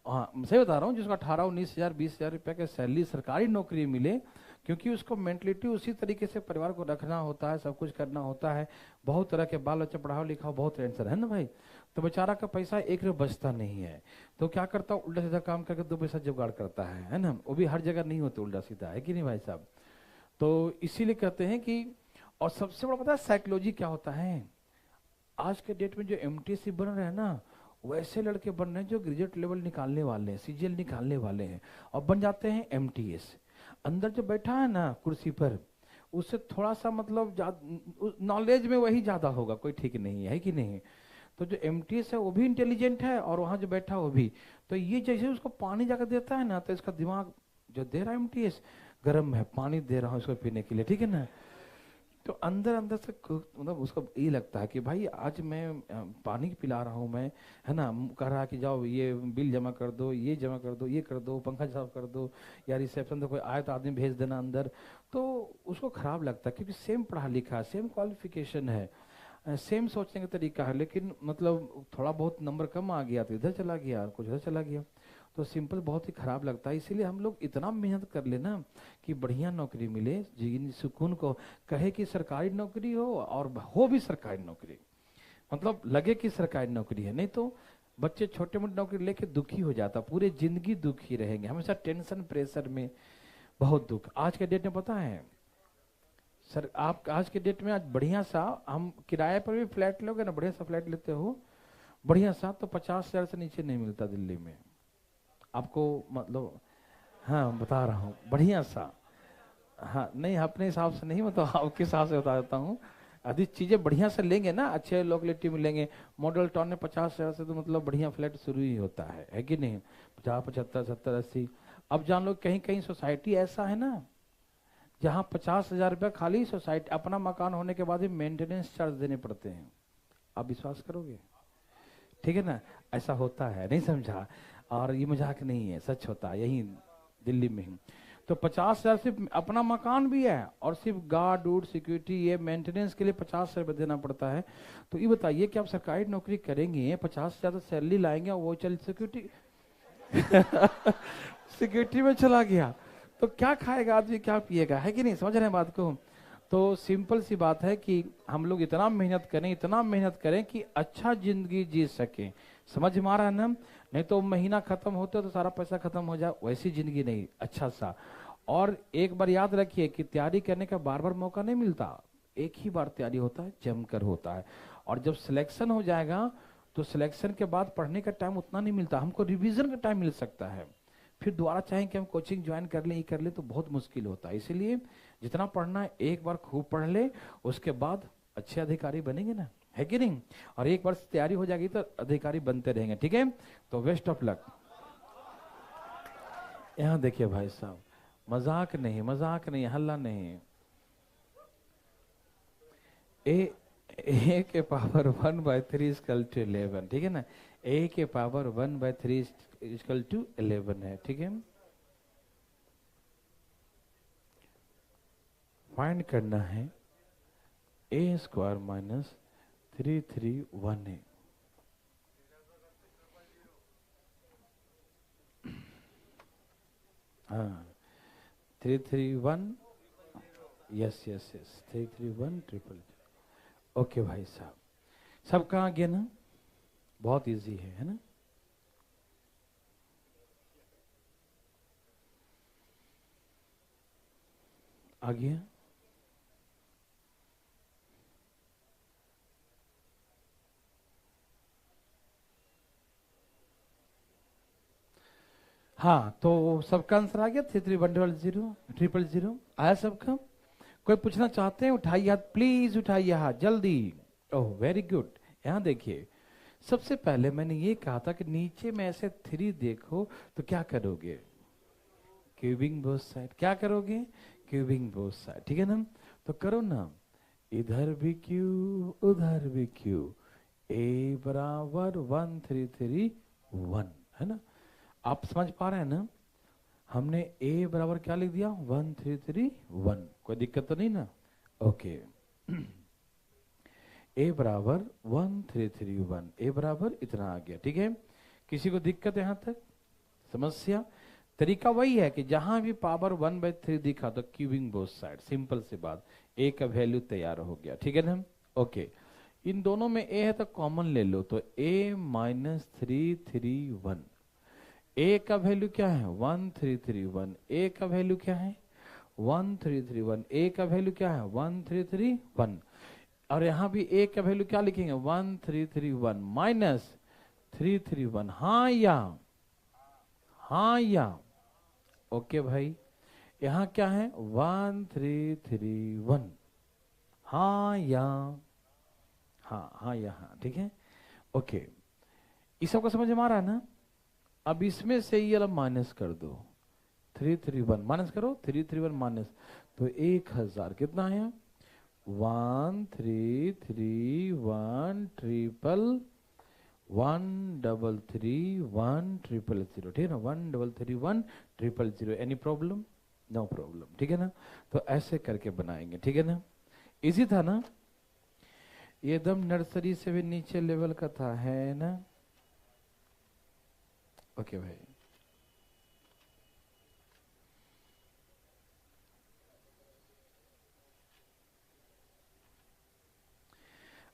हाँ, सही बता रहा हूँ, जिसको 18-19 हजार 20 हजार रुपया का सैलरी सरकारी नौकरी मिले, क्योंकि उसको मेंटलिटी उसी तरीके से परिवार को रखना होता है, सब कुछ करना होता है, बहुत तरह के बाल बच्चे पढ़ाओ लिखाओ, बहुत टेंशन है ना भाई। तो बेचारा का पैसा एक रुपया बचता नहीं है, तो क्या करता है? उल्टा सीधा काम करके 2 पैसा जुगाड़ करता है ना? वो भी हर जगह नहीं होते उल्टा सीधा, है कि नहीं भाई साहब? तो इसीलिए कहते हैं कि, और सबसे बड़ा पता है साइकोलॉजी क्या होता है? आज के डेट में जो एमटीएस बन रहे हैं ना, वैसे लड़के बन रहे हैं जो ग्रेजुएट लेवल निकालने वाले हैं, सीजीएल निकालने वाले हैं, और बन जाते हैं एमटीएस। अंदर जो बैठा है ना कुर्सी पर, उससे थोड़ा सा मतलब नॉलेज में वही ज्यादा होगा, कोई ठीक नहीं है कि नहीं? तो जो एमटीएस है वो भी इंटेलिजेंट है, और वहां जो बैठा वो भी। तो ये जैसे उसको पानी जाकर देता है ना, तो इसका दिमाग जो दे रहा है एमटीएस, गर्म है, पानी दे रहा हूँ इसको पीने के लिए, ठीक है ना। तो अंदर अंदर से मतलब उसको ये लगता है कि भाई आज मैं पानी पिला रहा हूँ मैं, है ना। कह रहा है कि जाओ ये बिल जमा कर दो, ये जमा कर दो, ये कर दो, पंखा साफ कर दो, या रिसेप्शन पे कोई आए तो आदमी भेज देना अंदर। तो उसको खराब लगता है क्योंकि सेम पढ़ा लिखा, सेम क्वालिफिकेशन है, सेम सोचने का तरीका है, लेकिन मतलब थोड़ा बहुत नंबर कम आ गया तो इधर चला गया, कुछ इधर चला गया, तो सिंपल बहुत ही खराब लगता है। इसीलिए हम लोग इतना मेहनत कर लेना कि बढ़िया नौकरी मिले, जी सुकून को कहे कि सरकारी नौकरी हो, और हो भी सरकारी नौकरी, मतलब लगे कि सरकारी नौकरी है। नहीं तो बच्चे छोटे मोटे नौकरी लेके दुखी हो जाता, पूरे जिंदगी दुखी रहेंगे, हमेशा टेंशन प्रेशर में, बहुत दुख। आज के डेट में पता है सर, आप आज के डेट में आज बढ़िया सा, हम किराए पर भी फ्लैट लोगे ना, बढ़िया सा फ्लैट लेते हो बढ़िया सा, तो 50,000 से नीचे नहीं मिलता दिल्ली में आपको, मतलब हाँ बता रहा हूँ बढ़िया सा। हाँ नहीं अपने हिसाब से नहीं, मतलब आपके हिसाब से बता देता हूँ। अधिक चीजें बढ़िया से लेंगे ना, अच्छे लोकेलिटी में लेंगे, मॉडल टाउन में 50,000 से तो मतलब बढ़िया फ्लैट शुरू ही होता है कि नहीं, 50, 75, 70, 80। अब जान लो कहीं कहीं सोसाइटी ऐसा है ना जहाँ 50,000 रुपया खाली सोसाइटी, अपना मकान होने के बाद भी मेंटेनेंस चार्ज देने पड़ते हैं। आप विश्वास करोगे, ठीक है ना, ऐसा होता है, नहीं समझा। और ये मजाक नहीं है, सच होता है, यही दिल्ली में ही। तो 50,000 सिर्फ अपना मकान भी है, और सिर्फ गार्ड वूड सिक्योरिटी ये मेंटेनेंस के लिए 50,000 रुपये देना पड़ता है। तो ये बताइए कि आप सरकारी नौकरी करेंगे, 50,000 सैलरी लाएंगे, और वो चल सिक्योरिटी सिक्योरिटी में चला गया, तो क्या खाएगा आदमी, क्या पिएगा, है कि नहीं, समझ रहे हैं बात को। तो सिंपल सी बात है कि हम लोग इतना मेहनत करें, इतना मेहनत करें कि अच्छा जिंदगी जी सके, समझ में आ रहा है ना। नहीं तो महीना खत्म होते तो सारा पैसा खत्म हो जाए, वैसी जिंदगी नहीं, अच्छा सा। और एक बार याद रखिए कि तैयारी करने का बार बार मौका नहीं मिलता, एक ही बार तैयारी होता है, जमकर होता है। और जब सिलेक्शन हो जाएगा तो सिलेक्शन के बाद पढ़ने का टाइम उतना नहीं मिलता, हमको रिवीजन का टाइम मिल सकता है, फिर दोबारा चाहें कि हम कोचिंग ज्वाइन कर लें, ये कर ले, तो बहुत मुश्किल होता है। इसीलिए जितना पढ़ना है एक बार खूब पढ़ ले, उसके बाद अच्छे अधिकारी बनेंगे ना, है कि नहीं। और एक बार तैयारी हो जाएगी तो अधिकारी बनते रहेंगे, ठीक है। तो बेस्ट ऑफ लक। यहाँ देखिए भाई साहब, मजाक नहीं, मजाक नहीं, हल्ला नहीं। ए के पावर 1/3 इक्वल टू 11, ठीक है ना। ए के पावर 1/3 इक्वल टू 11 है, ठीक है। फाइंड करना है ए स्क्वायर माइनस 331 है। हाँ 331, yes yes yes, 331 triple. Okay भाई साहब, सब कहाँ गया ना, बहुत इजी है ना। आ गया। हाँ तो सबका आंसर आ गया, 33100 आया सबका। कोई पूछना चाहते हैं, उठाइए हाथ, प्लीज उठाइए हाथ जल्दी। Oh very good. यहाँ देखिए, सबसे पहले मैंने ये कहा था कि नीचे में ऐसे 3 देखो तो क्या करोगे, क्यूबिंग बोथ साइड, क्या करोगे, क्यूबिंग बोथ साइड, ठीक है ना। तो करो ना, इधर भी क्यू उधर भी क्यू, ए बराबर 1,3,3,1, है ना। आप समझ पा रहे हैं ना, हमने ए बराबर क्या लिख दिया, 1,3,3,1, कोई दिक्कत तो नहीं ना। ओके ए बराबर 1,3,3,1, ए बराबर इतना आ गया, ठीक है। किसी को दिक्कत यहां तक, समस्या। तरीका वही है कि जहां भी पावर 1/3 दिखा तो क्यूबिंग बोथ साइड, सिंपल सी बात, ए का वैल्यू तैयार हो गया, ठीक है ना। ओके, इन दोनों में ए है तो कॉमन ले लो, तो ए माइनस 331, ए का वैल्यू क्या है 1,331, ए का वैल्यू क्या है 1,331, ए का वैल्यू क्या है 1,331, और यहां भी ए का वैल्यू क्या लिखेंगे 1,331 माइनस 331, हाँ या ओके भाई। यहां क्या है 1,331, हाँ या हाँ, ठीक है। ओके, इस सबको समझ में आ रहा है ना। अब इसमें से ये वाला माइनस कर दो, 331 माइनस करो, 331 माइनस, तो 1000 कितना आया, 1331 ठीक है ना, 1331 एनी प्रॉब्लम, नो प्रॉब्लम, ठीक है ना। तो ऐसे करके बनाएंगे, ठीक है ना, इजी था ना, ये एकदम नर्सरी से भी नीचे लेवल का था, है ना। ओके भाई,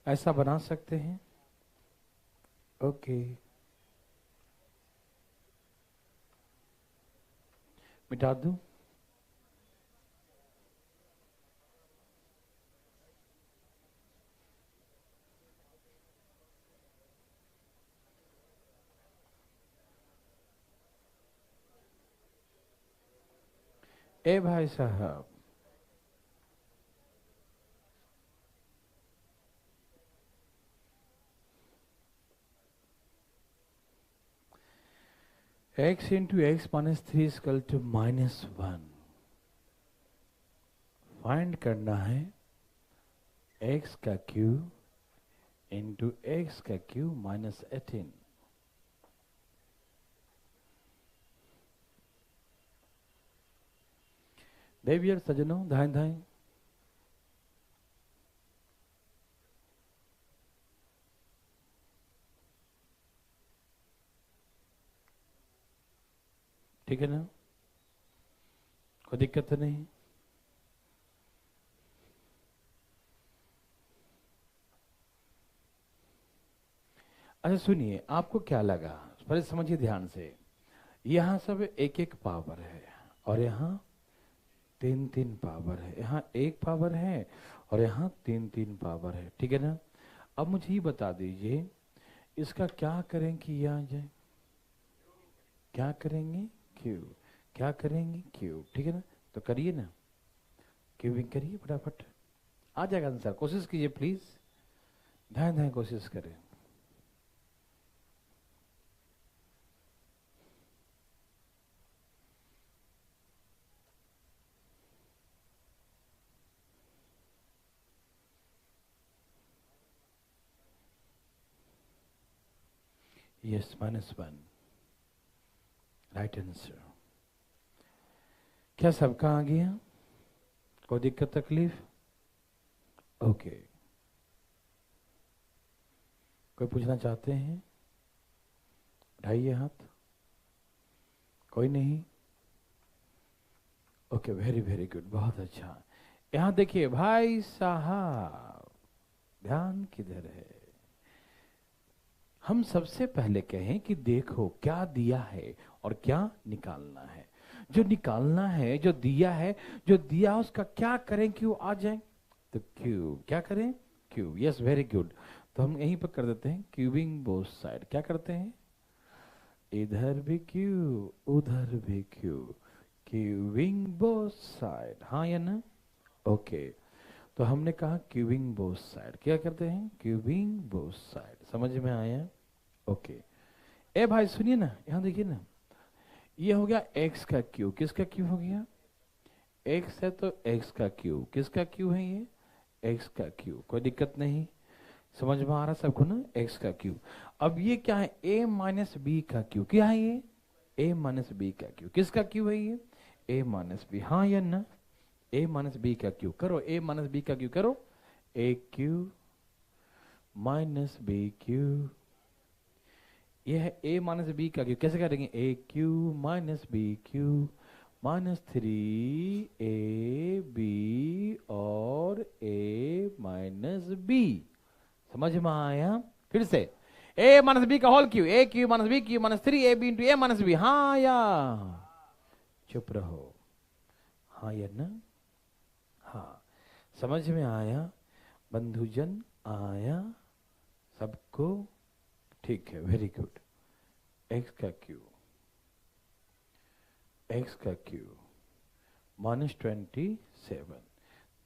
ऐसा बना सकते हैं। ओके, मिटा दूं, ए भाई साहब, x into x minus 3 equal to -1, find करना है x का क्यूब इंटू एक्स का क्यूब -18। देवियर सजनों, धाएं धाएं, ठीक है ना, कोई दिक्कत तो नहीं। अच्छा सुनिए, आपको क्या लगा, पहले समझिए ध्यान से, यहाँ सब एक एक पावर है और यहाँ तीन तीन पावर है, यहाँ एक पावर है और यहाँ तीन तीन पावर है, ठीक है ना। अब मुझे ये बता दीजिए, इसका क्या करें कि ये आ जाए, क्या करेंगे, क्यूब, क्या करेंगे, क्यूब, ठीक है ना। तो करिए ना, क्यूबिंग करिए फटाफट, आ जाएगा आंसर, कोशिश कीजिए प्लीज, धाए धाए कोशिश करें। Yes, -1 right answer. क्या सबका आ गया, कोई दिक्कत तकलीफ, ओके, कोई पूछना चाहते हैं, उठाइए हाथ, कोई नहीं, ओके, वेरी वेरी गुड, बहुत अच्छा। यहां देखिए भाई साहब, ध्यान किधर है, हम सबसे पहले कहें कि देखो क्या दिया है और क्या निकालना है। जो निकालना है, जो दिया है, जो दिया उसका क्या करें कि वो आ जाए, तो क्यूब, क्या करें, क्यूब, यस वेरी गुड। तो हम यहीं पर कर देते हैं क्यूबिंग बोथ साइड, क्या करते हैं, इधर भी क्यूब उधर भी क्यूब, क्यूबिंग बोथ साइड, हाँ या ना, ओके। तो हमने कहा क्यूबिंग बोथ साइड, क्या करते हैं, क्यूबिंग बोथ साइड, समझ में आया, ओके। ए भाई सुनिए ना, यहां देखिए ना, ये हो गया x का क्यूब, किसका क्यूब हो गया, x है तो x का क्यूब, किसका क्यूब है ये, x का क्यूब, कोई दिक्कत नहीं, समझ में आ रहा सबको ना, x का क्यूब। अब ये क्या है, a माइनस बी का क्यूब, क्या है ये, a माइनस बी का क्यूब, किसका क्यूब है ये, a माइनस बी, हाँ या ना, a माइनस बी का क्यूब करो, a माइनस बी का क्यूब करो, a cube minus b cube, ये है a माइनस बी का क्यूब, कैसे करेंगे, a cube minus b cube -3ab और a माइनस बी, समझ में आया, फिर से a माइनस बी का whole cube, a cube minus b cube -3ab into a minus b, हाँ या, चुप रहो, हाँ या ना, हाँ, समझ में आया, बंधुजन आया सबको, ठीक है, वेरी गुड। x का क्यूब, x का क्यूब -27,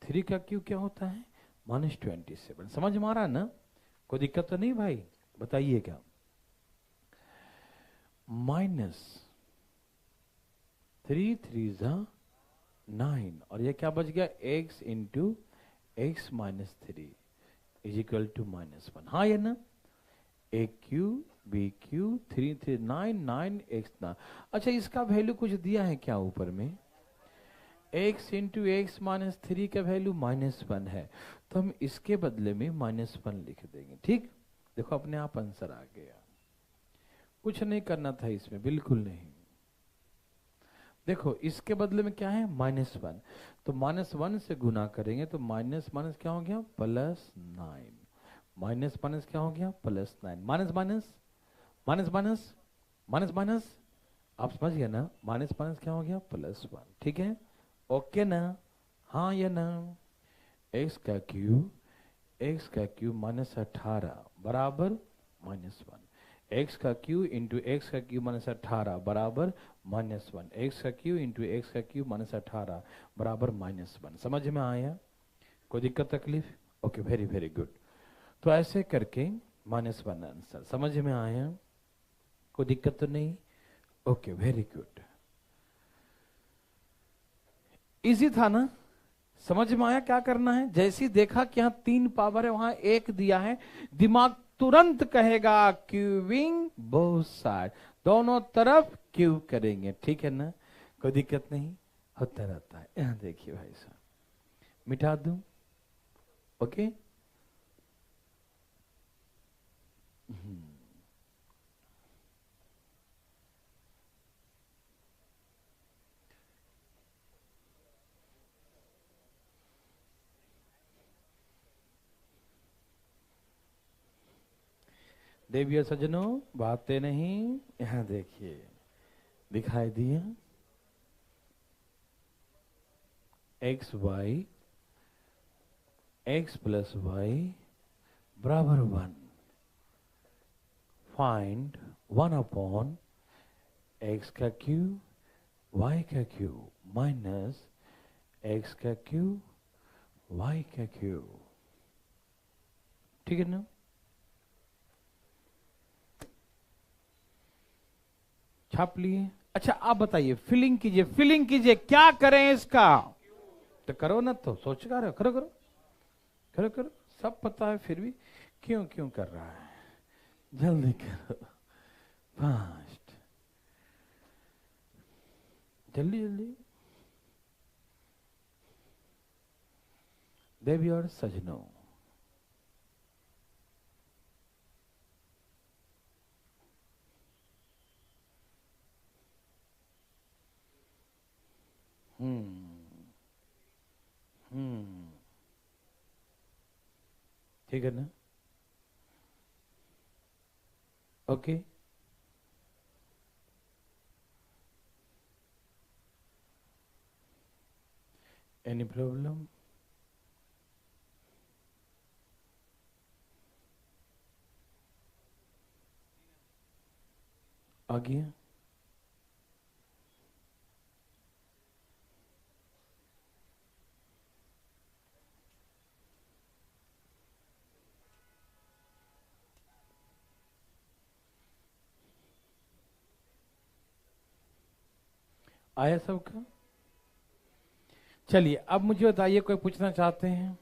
3 का क्यूब क्या होता है, -27, समझ में आ रहा है ना, कोई दिक्कत तो नहीं भाई, बताइए क्या, माइनस 3 3 जा 9, और ये क्या बच गया, x into x minus 3 is equal to -1। हाँ ये ना, ए क्यू बी क्यू 3 3 9 9 एक्स 9। अच्छा इसका वैल्यू कुछ दिया है क्या ऊपर में, x इंटू एक्स माइनस 3 का वैल्यू -1 है, तो हम इसके बदले में -1 लिख देंगे। ठीक, देखो अपने आप आंसर आ गया, कुछ नहीं करना था इसमें, बिल्कुल नहीं। देखो इसके बदले में क्या है, -1, तो -1 से गुना करेंगे तो माइनस माइनस क्या हो गया, +9, माइनस माइनस क्या हो गया, +9, minus minus minus minus minus minus, आप समझ गए ना, माइनस माइनस क्या हो गया, +1। ठीक है, ओके ना, हाँ या ना। एक्स का क्यूब -18 बराबर -1, एक्स का क्यू इंटू एक्स का क्यू -18 बराबर -1, एक्स का क्यू इंटू एक्स का क्यू -18 बराबर -1। समझ में आया, कोई दिक्कत तकलीफ, ओके, वेरी वेरी गुड। तो ऐसे करके -1 आंसर, समझ में आया, कोई दिक्कत तो नहीं, ओके वेरी गुड, इजी था ना, समझ में आया क्या करना है। जैसे ही देखा कि यहाँ 3 पावर है, वहां 1 दिया है, दिमाग तुरंत कहेगा क्यूबिंग बोथ साइड, दोनों तरफ क्यूब करेंगे। ठीक है ना, कोई दिक्कत नहीं, होता रहता है। यहाँ देखिए भाई साहब, मिटा दूं, ओके। देवियों सज्जनों, बातें नहीं, यहाँ देखिए दिखाई दिया, x y x plus y बराबर 1, फाइंड 1 एक्स का क्यूब वाई का क्यूब माइनस एक्स का क्यूब वाई का क्यूब। ठीक है ना, छाप लिए। अच्छा आप बताइए, फिलिंग कीजिए, क्या करें इसका, तो करो ना, तो सोच कर करो करो करो करो, सब पता है फिर भी क्यों क्यों कर रहा है, जल्दी करो, फास्ट, जल्दी जल्दी। देवी और सजनों, ठीक है ना, ओके। एनी प्रॉब्लम, आ गया, आया सबका। चलिए अब मुझे बताइए, कोई पूछना चाहते हैं,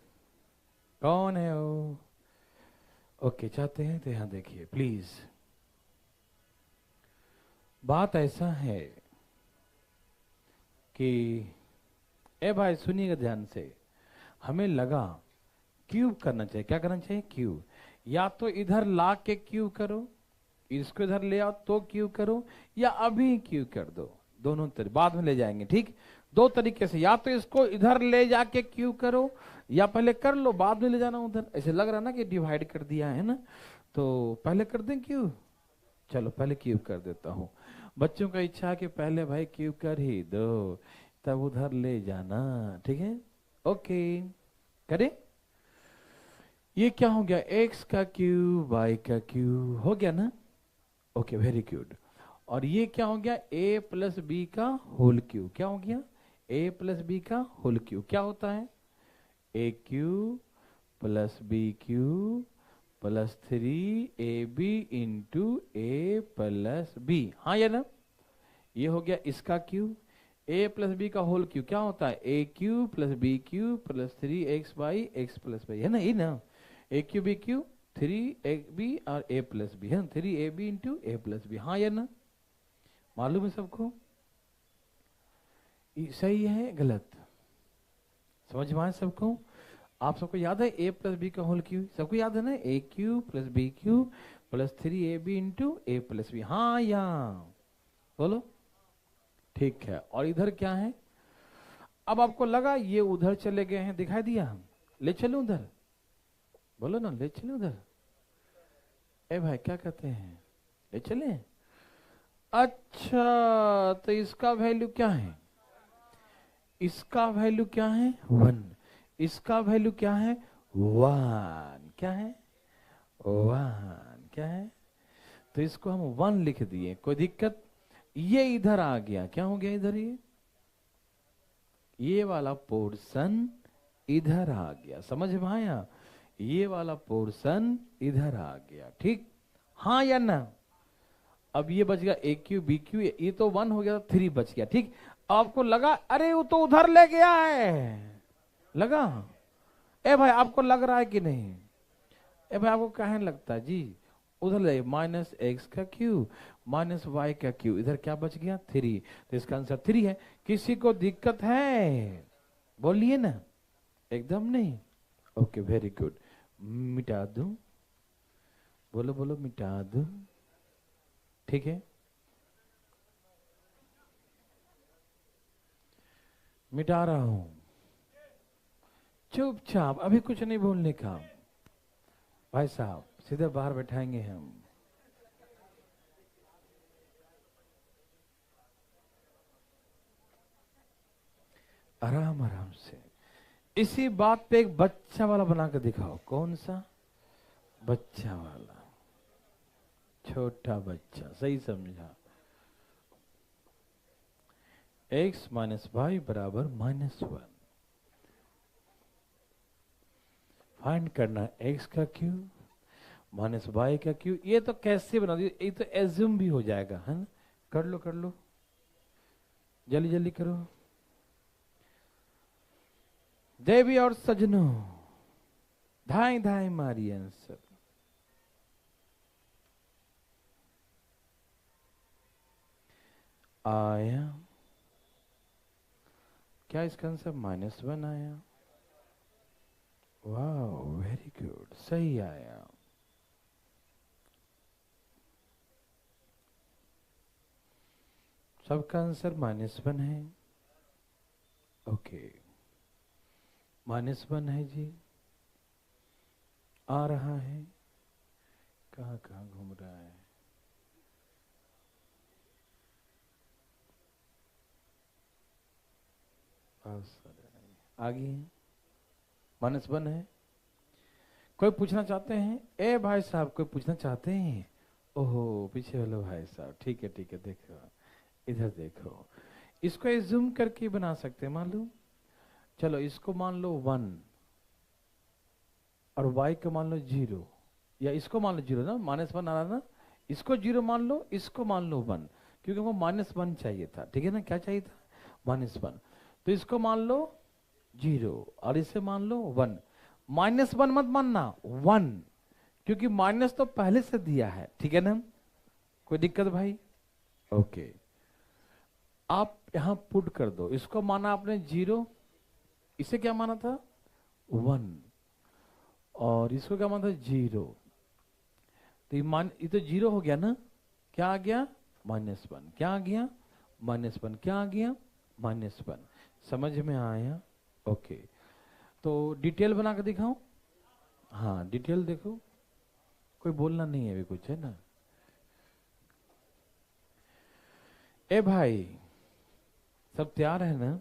कौन है वो, ओके चाहते हैं तो यहां देखिए प्लीज। बात ऐसा है कि, ए भाई सुनिएगा ध्यान से, हमें लगा क्यूब करना चाहिए, क्या करना चाहिए, क्यूब, या तो इधर ला के क्यूब करो, इसको इधर ले आओ तो क्यूब करो, या अभी क्यूब कर दो, दोनों तरह बाद में ले जाएंगे। ठीक, 2 तरीके से, या तो इसको इधर ले जाके क्यूब करो, या पहले कर लो बाद में ले जाना उधर। ऐसे लग रहा ना कि डिवाइड कर दिया है ना, तो पहले कर दें क्यूब, चलो पहले क्यूब कर देता हूं। बच्चों का इच्छा है कि पहले भाई क्यूब कर ही दो, तब उधर ले जाना, ठीक है, ओके करें। ये क्या हो गया, एक्स का क्यूब वाई का क्यूब हो गया ना, ओके वेरी गुड। और ये क्या हो गया, a प्लस बी का होल क्यूब, क्या हो गया, a प्लस बी का होल क्यूब, क्या होता है, a cube plus B cube plus 3ab into a plus B, हाँ या ना, ये हो गया इसका क्यूब, ए प्लस बी का होल क्यू क्या होता है, A cube plus B cube plus 3x plus Y, है ना, ये ना, ए क्यू बी क्यू 3ab और a प्लस बी, है ना, 3ab into A plus B, हाँ या ना, मालूम है सबको, सही है गलत, समझ में आए सबको, आप सबको याद है ए प्लस बी का होल क्यू, सबको याद है ना, ए cube plus B cube plus 3ab into A plus B, हाँ या बोलो, ठीक है। और इधर क्या है, अब आपको लगा ये उधर चले गए हैं, दिखाई दिया, हम ले चलो उधर, बोलो ना, ले चले उधर, ए भाई क्या कहते हैं, ले चले, अच्छा तो इसका वैल्यू क्या है, इसका वैल्यू क्या है 1, इसका वैल्यू क्या है 1, क्या है 1, क्या है, तो इसको हम 1 लिख दिए, कोई दिक्कत, ये इधर आ गया, क्या हो गया इधर, ये वाला पोर्शन इधर आ गया, समझ में आया, ये वाला पोर्शन इधर आ गया, ठीक, हाँ या ना, अब ये बच गया ए क्यू बी क्यू, ये तो 1 हो गया, 3 बच गया, ठीक, आपको लगा अरे वो तो उधर ले गया है, लगा, ए भाई आपको लग रहा है कि नहीं, ए भाई आपको कहने लगता है जी, उधर ले माइनस एक्स का क्यू माइनस वाई का क्यू, इधर क्या बच गया 3, तो इसका आंसर 3 है, किसी को दिक्कत है बोलिए ना, एकदम नहीं, ओके वेरी गुड, मिटा दूं, बोलो बोलो मिटा दूं, ठीक है, मिटा रहा हूं, चुपचाप, अभी कुछ नहीं बोलने का, भाई साहब सीधे बाहर बैठाएंगे हम, आराम आराम से, इसी बात पे एक बच्चा वाला बना के दिखाओ, कौन सा बच्चा वाला, छोटा बच्चा, सही समझा, x माइनस वाई बराबर -1, फाइंड करना x का क्यू माइनस वाई का क्यू, ये तो कैसे बना दिया, ये तो एज्यूम भी हो जाएगा, है ना, कर लो जल्दी जल्दी करो, देवी और सजनों धाई धाई मारी आंसर, आया क्या, इसका आंसर -1 आया, वाह वेरी गुड, सही आया, सबका आंसर -1 है, ओके -1 है जी, आ रहा है, कहाँ कहाँ घूम रहा है, आगे है, -1 है, कोई पूछना चाहते हैं, ए भाई साहब कोई पूछना चाहते हैं, ओहो पीछे वाले भाई साहब, ठीक है देखो, इधर देखो, इसको एज्यूम करके बना सकते हैं, मान लो, चलो इसको मान लो 1 और y को मान लो 0, या इसको मान लो 0 ना, -1 आ रहा ना, इसको 0 मान लो, इसको मान लो 1, क्योंकि वो -1 चाहिए था, ठीक है ना, क्या चाहिए था -1, तो इसको मान लो 0 और इसे मान लो 1, -1 मत मानना 1, क्योंकि माइनस तो पहले से दिया है, ठीक है ना, कोई दिक्कत भाई, ओके, आप यहां पुट कर दो, इसको माना आपने 0, इसे क्या माना था 1, और इसको क्या माना था 0, तो ये तो 0 हो गया ना, क्या आ गया -1, क्या आ गया -1, क्या आ गया -1, समझ में आया, ओके, तो डिटेल बना के दिखाऊं, हाँ डिटेल देखो, कोई बोलना नहीं है अभी कुछ, है ना, ए भाई सब तैयार है ना,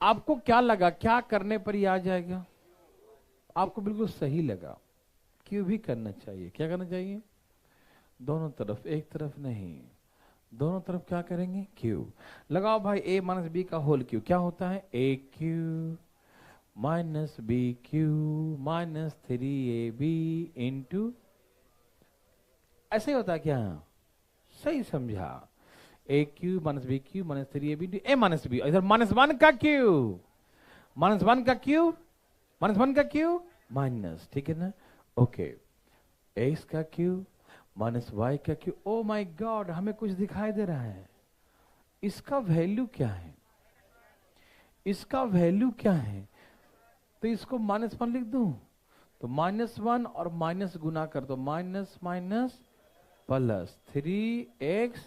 आपको क्या लगा, क्या करने पर ही आ जाएगा, आपको बिल्कुल सही लगा, क्यों भी करना चाहिए, क्या करना चाहिए, दोनों तरफ, एक तरफ नहीं, दोनों तरफ क्या करेंगे क्यू, लगाओ भाई, a माइनस बी का होल क्यू क्या होता है, A cube minus B cube minus 3ab into, ऐसे ही होता है क्या, सही समझा, A cube minus B cube minus 3ab A minus B, इधर -1 का क्यू, -1 का क्यू, -1 का क्यू माइनस, ठीक है ना। ओके, एक्स का क्यू माइनस वाई का क्यू। ओ माय गॉड, हमें कुछ दिखाई दे रहा है। इसका वैल्यू क्या है, इसका वैल्यू क्या है? तो इसको -1 लिख दूं, तो -1 और माइनस गुना कर दो, माइनस माइनस प्लस 3x,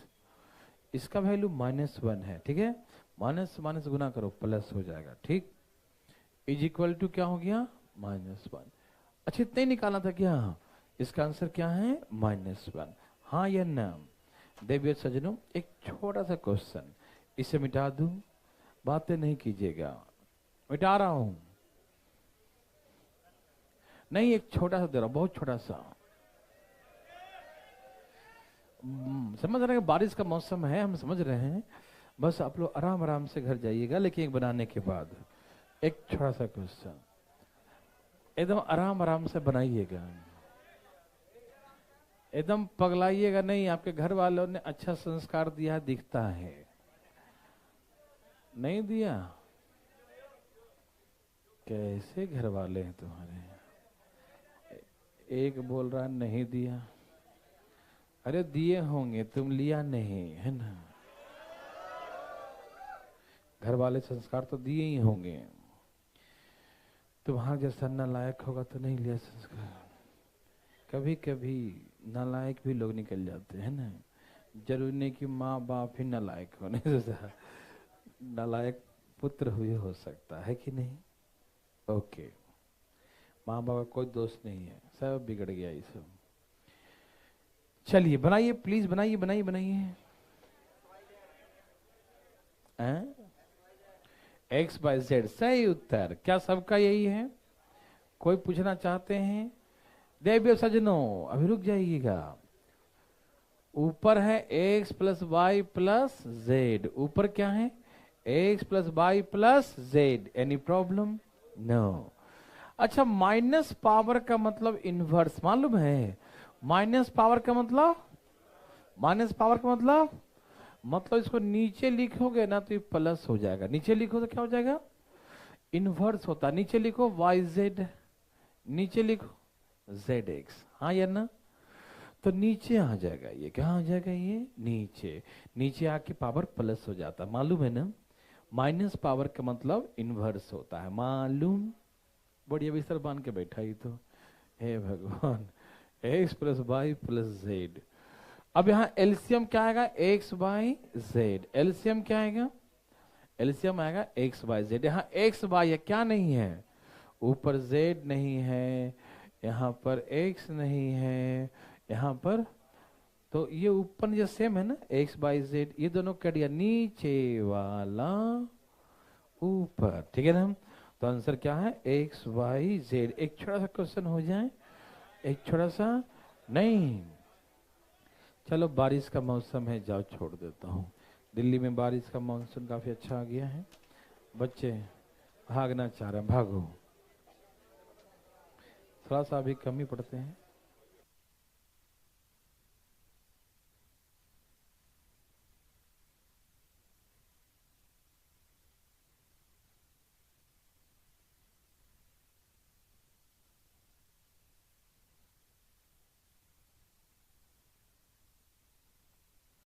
इसका वैल्यू -1 है, ठीक है। माइनस माइनस गुना करो प्लस हो जाएगा, ठीक। इज इक्वल टू क्या हो गया, -1। अच्छा, इतना ही निकालना था क्या? इसका आंसर क्या है, -1। हाँ या ना? देवियों सज्जनों, एक छोटा सा क्वेश्चन, इसे मिटा दूं, बातें नहीं कीजिएगा, मिटा रहा हूं। नहीं, एक छोटा सा दे रहा हूं, बहुत छोटा सा। समझ रहे हैं, बारिश का मौसम है, हम समझ रहे हैं। बस आप लोग आराम आराम से घर जाइएगा, लेकिन एक बनाने के बाद एक छोटा सा क्वेश्चन एकदम आराम आराम से बनाइएगा, एकदम पगलाइएगा नहीं। आपके घर वालों ने अच्छा संस्कार दिया दिखता है, नहीं दिया? कैसे घर वाले हैं तुम्हारे? एक बोल रहा नहीं दिया, अरे दिए होंगे, तुम लिया नहीं है ना। घर वाले संस्कार तो दिए ही होंगे, तुम्हारा जैसा नालायक होगा तो नहीं लिया संस्कार। कभी कभी नालायक भी लोग निकल जाते हैं ना, जरूरी नहीं कि माँ बाप ही नालायक होने से नालायक पुत्र हुए हो सकता है कि नहीं। ओके, माँ बाप का कोई दोष नहीं है, सब बिगड़ गया ये सब। चलिए बनाइए प्लीज, बनाइए बनाइए बनाइए। x/z सही उत्तर। क्या सबका यही है? कोई पूछना चाहते हैं? देवियों सज्जनों, अभी रुक जाइएगा। ऊपर है x + y + z, ऊपर क्या है, x + y + z। Any problem? No. अच्छा, माइनस पावर का मतलब इनवर्स मालूम है? माइनस पावर का मतलब, माइनस पावर का मतलब इसको नीचे लिखोगे ना तो ये प्लस हो जाएगा, नीचे लिखो तो क्या हो जाएगा, इनवर्स होता है। नीचे लिखो yz, नीचे लिखो zx, हाँ या ना? तो नीचे आ जाएगा, ये क्या आ जाएगा, ये नीचे, नीचे आके पावर प्लस हो जाता है, मालूम है ना। माइनस पावर का मतलब इनवर्स होता है, मालूम। बढ़िया बिस्तर बांध के बैठा ही तो, हे भगवान। x + y + z। अब यहाँ एलसीएम क्या आएगा, x/z। एलसीएम क्या आएगा, एलसीएम आएगा x/z। यहाँ x/y है, क्या नहीं है, ऊपर z नहीं है, यहाँ पर x नहीं है, यहाँ पर तो ये ऊपर जो सेम है ना, x/z, ये दोनों कट गया, नीचे वाला ऊपर, ठीक है ना। तो आंसर क्या है, x/z। एक छोटा सा क्वेश्चन हो जाए, एक छोटा सा, नहीं चलो बारिश का मौसम है, जाओ छोड़ देता हूँ। दिल्ली में बारिश का मौसम काफी अच्छा आ गया है, बच्चे भागना चाह रहे हैं, भागो, थोड़ा सा अभी कम ही पड़ते हैं।